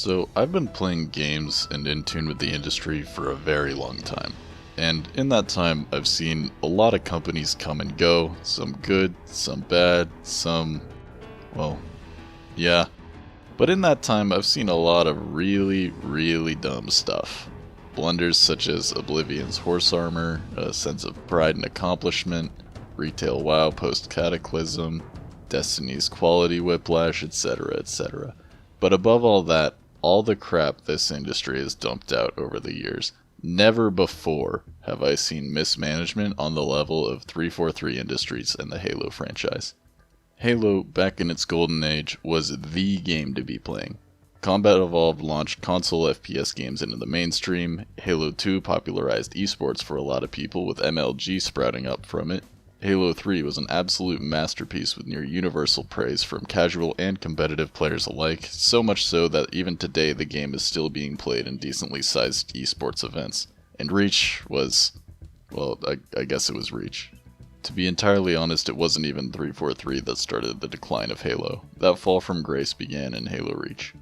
So I've been playing games and in tune with the industry for a very long time. And in that time, I've seen a lot of companies come and go, some good, some bad, some, well, yeah. But in that time, I've seen a lot of really dumb stuff. Blunders such as Oblivion's horse armor, a sense of pride and accomplishment, retail WoW post-cataclysm, Destiny's quality whiplash, etc., etc. But above all that, all the crap this industry has dumped out over the years. Never before have I seen mismanagement on the level of 343 Industries and the Halo franchise. Halo, back in its golden age, was the game to be playing. Combat Evolved launched console FPS games into the mainstream, Halo 2 popularized esports for a lot of people with MLG sprouting up from it, Halo 3 was an absolute masterpiece with near universal praise from casual and competitive players alike, so much so that even today the game is still being played in decently sized esports events. And Reach was, well, I guess it was Reach. To be entirely honest, it wasn't even 343 that started the decline of Halo. That fall from grace began in Halo Reach.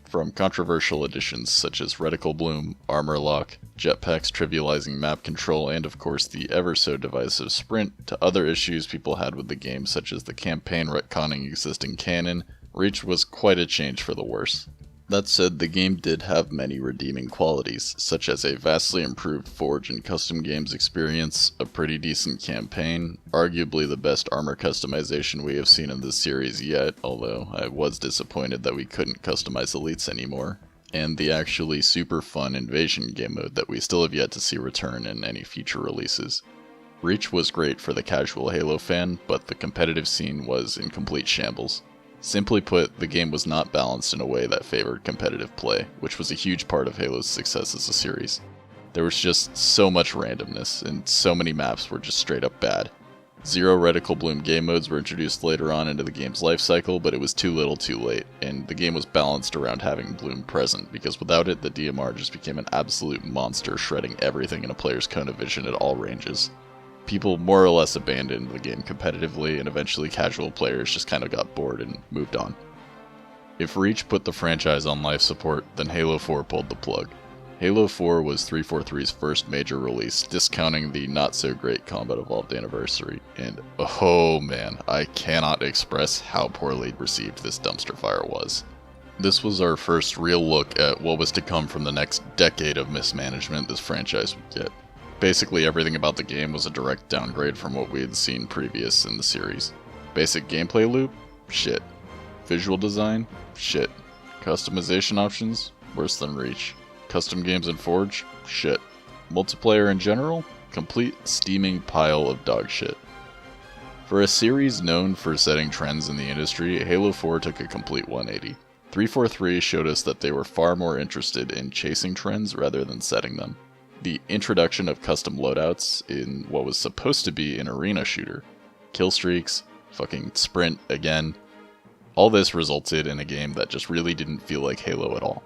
From controversial additions such as Reticle Bloom, Armor Lock, jetpacks trivializing map control, and of course the ever so divisive sprint, to other issues people had with the game such as the campaign retconning existing canon, Reach was quite a change for the worse. That said, the game did have many redeeming qualities, such as a vastly improved Forge and custom games experience, a pretty decent campaign, arguably the best armor customization we have seen in this series yet, although I was disappointed that we couldn't customize elites anymore, and the actually super fun invasion game mode that we still have yet to see return in any future releases. Reach was great for the casual Halo fan, but the competitive scene was in complete shambles. Simply put, the game was not balanced in a way that favored competitive play, which was a huge part of Halo's success as a series. There was just so much randomness, and so many maps were just straight up bad. 0 Reticle Bloom game modes were introduced later on into the game's life cycle, but it was too little too late, and the game was balanced around having Bloom present, because without it, the DMR just became an absolute monster, shredding everything in a player's cone of vision at all ranges. People more or less abandoned the game competitively, and eventually casual players just kind of got bored and moved on. If Reach put the franchise on life support, then Halo 4 pulled the plug. Halo 4 was 343's first major release, discounting the not-so-great Combat Evolved anniversary, and oh man, I cannot express how poorly received this dumpster fire was. This was our first real look at what was to come from the next decade of mismanagement this franchise would get. Basically everything about the game was a direct downgrade from what we had seen previous in the series. Basic gameplay loop? Shit. Visual design? Shit. Customization options? Worse than Reach. Custom games in Forge? Shit. Multiplayer in general? Complete steaming pile of dog shit. For a series known for setting trends in the industry, Halo 4 took a complete 180. 343 showed us that they were far more interested in chasing trends rather than setting them. The introduction of custom loadouts in what was supposed to be an arena shooter, kill streaks, fucking sprint again, all this resulted in a game that just really didn't feel like Halo at all.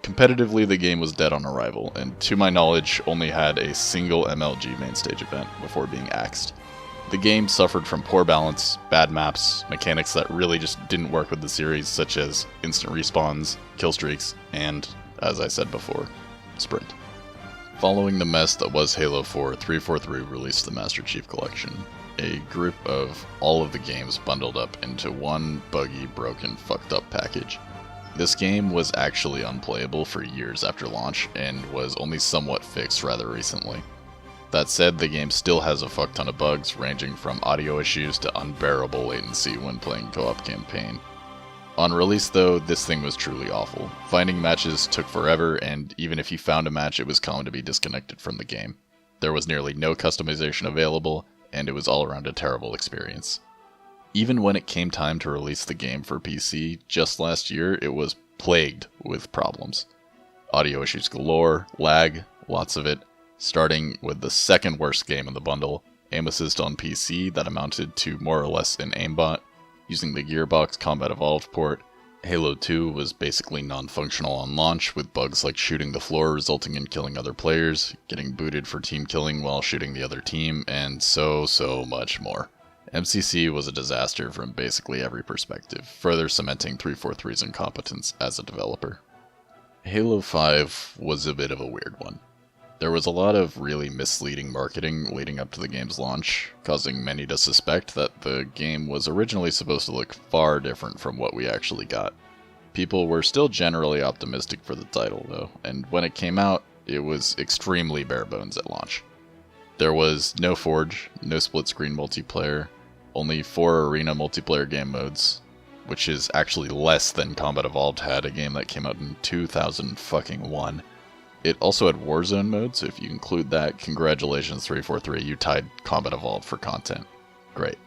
Competitively, the game was dead on arrival, and to my knowledge only had a single MLG mainstage event before being axed. The game suffered from poor balance, bad maps, mechanics that really just didn't work with the series, such as instant respawns, kill streaks, and, as I said before, sprint. Following the mess that was Halo 4, 343 released the Master Chief Collection, a group of all of the games bundled up into one buggy, broken, fucked up package. This game was actually unplayable for years after launch, and was only somewhat fixed rather recently. That said, the game still has a fuck ton of bugs, ranging from audio issues to unbearable latency when playing co-op campaign. On release though, this thing was truly awful. Finding matches took forever, and even if you found a match, it was common to be disconnected from the game. There was nearly no customization available, and it was all around a terrible experience. Even when it came time to release the game for PC just last year, it was plagued with problems. Audio issues galore, lag, lots of it, starting with the second worst game in the bundle, Aim Assist on PC that amounted to more or less an aimbot. Using the Gearbox Combat Evolved port, Halo 2 was basically non-functional on launch, with bugs like shooting the floor resulting in killing other players, getting booted for team killing while shooting the other team, and so much more. MCC was a disaster from basically every perspective, further cementing 343's incompetence as a developer. Halo 5 was a bit of a weird one. There was a lot of really misleading marketing leading up to the game's launch, causing many to suspect that the game was originally supposed to look far different from what we actually got. People were still generally optimistic for the title, though, and when it came out, it was extremely bare bones at launch. There was no Forge, no split-screen multiplayer, only 4 arena multiplayer game modes, which is actually less than Combat Evolved had, a game that came out in 2001. It also had Warzone modes, so if you include that, congratulations 343, you tied Combat Evolved for content. Great.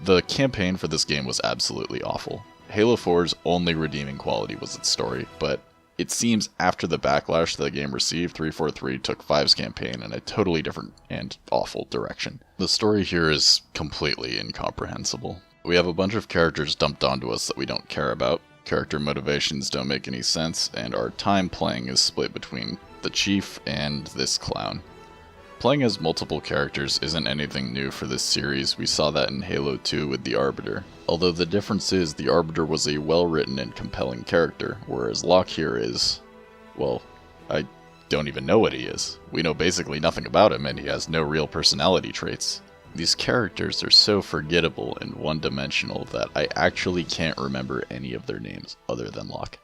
The campaign for this game was absolutely awful. Halo 4's only redeeming quality was its story, but it seems after the backlash the game received, 343 took 5's campaign in a totally different and awful direction. The story here is completely incomprehensible. We have a bunch of characters dumped onto us that we don't care about, character motivations don't make any sense, and our time playing is split between the Chief and this clown. Playing as multiple characters isn't anything new for this series, we saw that in Halo 2 with the Arbiter. Although the difference is the Arbiter was a well-written and compelling character, whereas Locke here is, well, I don't even know what he is. We know basically nothing about him and he has no real personality traits. These characters are so forgettable and one-dimensional that I actually can't remember any of their names other than Locke.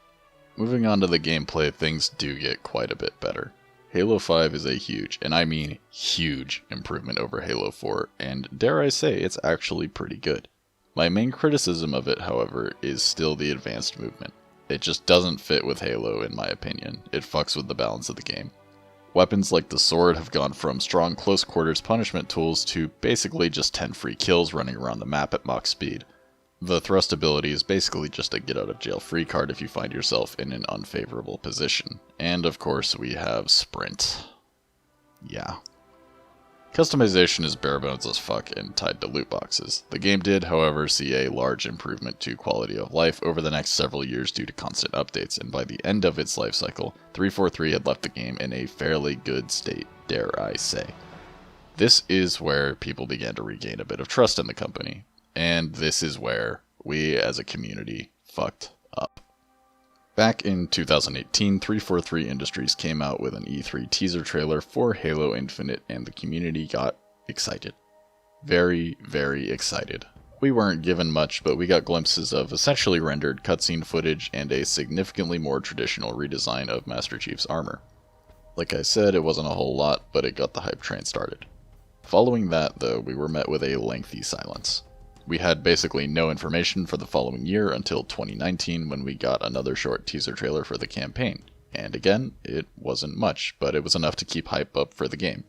Moving on to the gameplay, things do get quite a bit better. Halo 5 is a huge, and I mean huge, improvement over Halo 4, and dare I say, it's actually pretty good. My main criticism of it, however, is still the advanced movement. It just doesn't fit with Halo, in my opinion. It fucks with the balance of the game. Weapons like the sword have gone from strong close quarters punishment tools to basically just 10 free kills running around the map at Mach speed. The thrust ability is basically just a get out of jail free card if you find yourself in an unfavorable position. And of course we have sprint. Yeah. Customization is bare bones as fuck and tied to loot boxes. The game did, however, see a large improvement to quality of life over the next several years due to constant updates, and by the end of its life cycle, 343 had left the game in a fairly good state, dare I say. This is where people began to regain a bit of trust in the company, and this is where we as a community fucked up. Back in 2018, 343 Industries came out with an E3 teaser trailer for Halo Infinite, and the community got excited. Very, very excited. We weren't given much, but we got glimpses of essentially rendered cutscene footage and a significantly more traditional redesign of Master Chief's armor. Like I said, it wasn't a whole lot, but it got the hype train started. Following that, though, we were met with a lengthy silence. We had basically no information for the following year until 2019 when we got another short teaser trailer for the campaign. And again, it wasn't much, but it was enough to keep hype up for the game.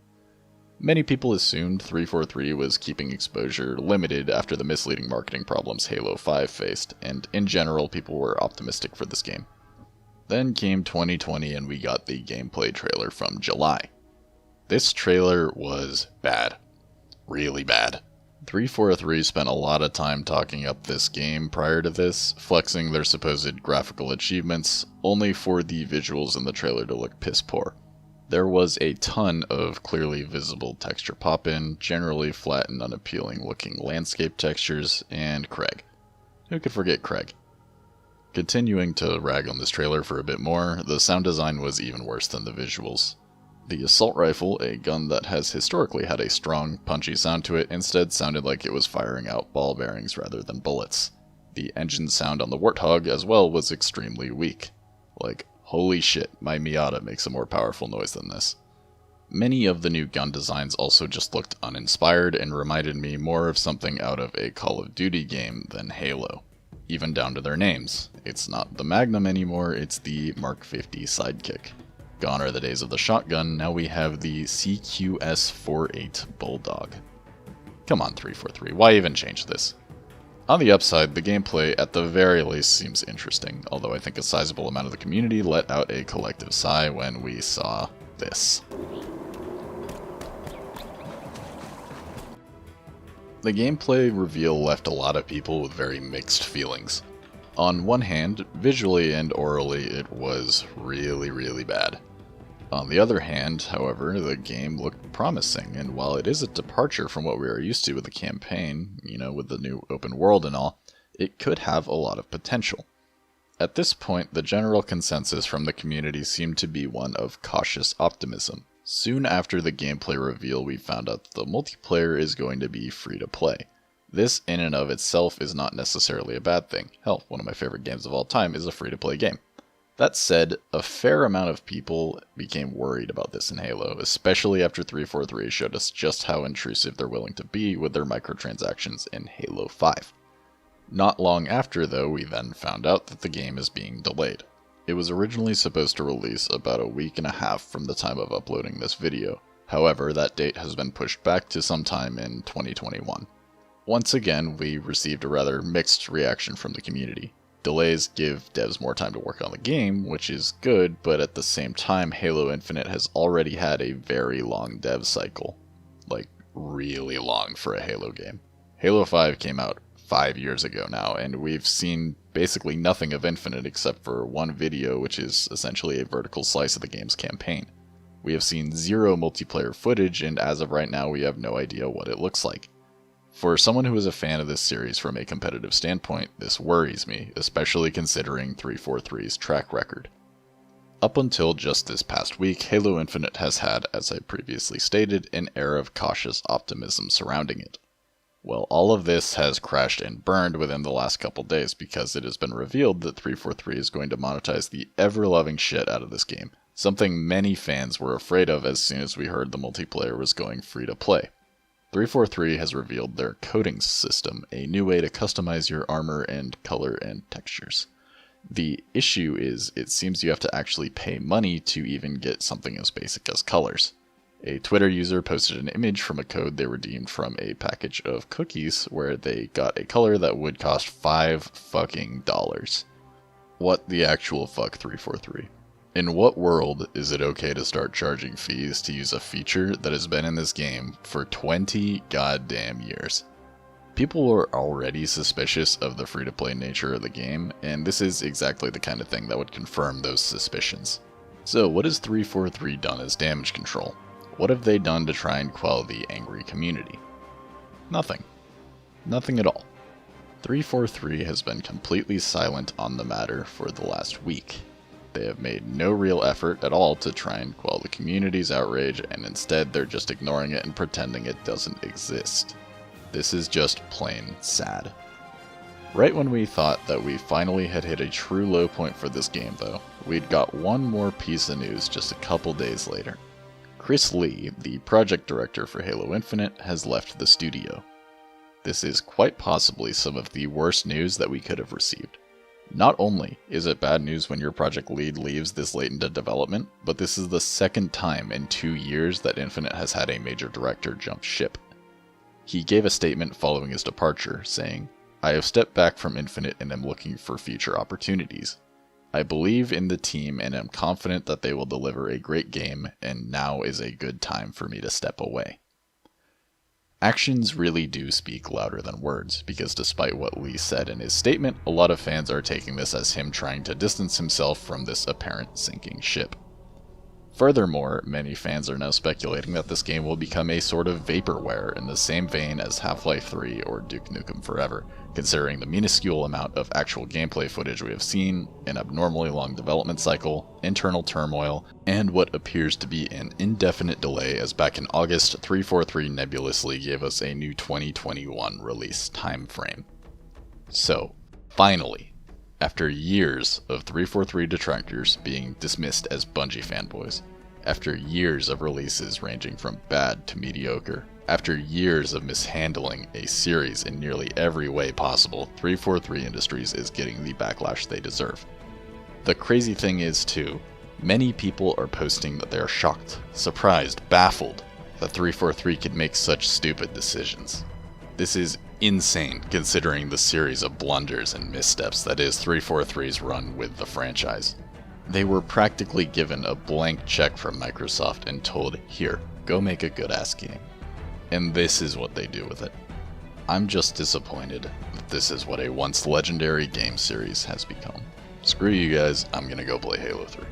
Many people assumed 343 was keeping exposure limited after the misleading marketing problems Halo 5 faced, and in general people were optimistic for this game. Then came 2020 and we got the gameplay trailer from July. This trailer was bad. Really bad. 343 spent a lot of time talking up this game prior to this, flexing their supposed graphical achievements, only for the visuals in the trailer to look piss poor. There was a ton of clearly visible texture pop-in, generally flat and unappealing looking landscape textures, and Craig. Who could forget Craig? Continuing to rag on this trailer for a bit more, the sound design was even worse than the visuals. The assault rifle, a gun that has historically had a strong, punchy sound to it, instead sounded like it was firing out ball bearings rather than bullets. The engine sound on the Warthog as well was extremely weak. Like, holy shit, my Miata makes a more powerful noise than this. Many of the new gun designs also just looked uninspired and reminded me more of something out of a Call of Duty game than Halo. Even down to their names. It's not the Magnum anymore, it's the Mark 50 Sidekick. Gone are the days of the shotgun, now we have the CQS-48 Bulldog. Come on 343, why even change this? On the upside, the gameplay at the very least seems interesting, although I think a sizable amount of the community let out a collective sigh when we saw this. The gameplay reveal left a lot of people with very mixed feelings. On one hand, visually and orally it was really bad. On the other hand, however, the game looked promising, and while it is a departure from what we are used to with the campaign, with the new open world and all, it could have a lot of potential. At this point, the general consensus from the community seemed to be one of cautious optimism. Soon after the gameplay reveal, we found out that the multiplayer is going to be free to play. This in and of itself is not necessarily a bad thing. Hell, one of my favorite games of all time is a free to play game. That said, a fair amount of people became worried about this in Halo, especially after 343 showed us just how intrusive they're willing to be with their microtransactions in Halo 5. Not long after, though, we then found out that the game is being delayed. It was originally supposed to release about a week and a half from the time of uploading this video. However, that date has been pushed back to sometime in 2021. Once again, we received a rather mixed reaction from the community. Delays give devs more time to work on the game, which is good, but at the same time, Halo Infinite has already had a very long dev cycle. Like, really long for a Halo game. Halo 5 came out 5 years ago now, and we've seen basically nothing of Infinite except for one video, which is essentially a vertical slice of the game's campaign. We have seen zero multiplayer footage, and as of right now, we have no idea what it looks like. For someone who is a fan of this series from a competitive standpoint, this worries me, especially considering 343's track record. Up until just this past week, Halo Infinite has had, as I previously stated, an air of cautious optimism surrounding it. Well, all of this has crashed and burned within the last couple days because it has been revealed that 343 is going to monetize the ever-loving shit out of this game, something many fans were afraid of as soon as we heard the multiplayer was going free to play. 343 has revealed their coding system, a new way to customize your armor and color and textures. The issue is, it seems you have to actually pay money to even get something as basic as colors. A Twitter user posted an image from a code they redeemed from a package of cookies where they got a color that would cost $5 fucking dollars. What the actual fuck, 343? In what world is it okay to start charging fees to use a feature that has been in this game for 20 goddamn years? People were already suspicious of the free-to-play nature of the game, and this is exactly the kind of thing that would confirm those suspicions. So what has 343 done as damage control? What have they done to try and quell the angry community? Nothing. Nothing at all. 343 has been completely silent on the matter for the last week. They have made no real effort at all to try and quell the community's outrage, and instead they're just ignoring it and pretending it doesn't exist. This is just plain sad. Right when we thought that we finally had hit a true low point for this game though, we'd got one more piece of news just a couple days later. Chris Lee, the project director for Halo Infinite, has left the studio. This is quite possibly some of the worst news that we could have received. Not only is it bad news when your project lead leaves this late into development, but this is the second time in 2 years that Infinite has had a major director jump ship. He gave a statement following his departure, saying, "I have stepped back from Infinite and am looking for future opportunities. I believe in the team and am confident that they will deliver a great game, and now is a good time for me to step away." Actions really do speak louder than words, because despite what Lee said in his statement, a lot of fans are taking this as him trying to distance himself from this apparent sinking ship. Furthermore, many fans are now speculating that this game will become a sort of vaporware in the same vein as Half-Life 3 or Duke Nukem Forever, considering the minuscule amount of actual gameplay footage we have seen, an abnormally long development cycle, internal turmoil, and what appears to be an indefinite delay as back in August, 343 nebulously gave us a new 2021 release timeframe. So, finally, after years of 343 detractors being dismissed as Bungie fanboys, after years of releases ranging from bad to mediocre, after years of mishandling a series in nearly every way possible, 343 Industries is getting the backlash they deserve. The crazy thing is, too, many people are posting that they are shocked, surprised, baffled that 343 could make such stupid decisions. This is insane considering the series of blunders and missteps that is 343's run with the franchise. They were practically given a blank check from Microsoft and told, "Here, go make a good-ass game." And this is what they do with it. I'm just disappointed that this is what a once legendary game series has become. Screw you guys, I'm gonna go play Halo 3.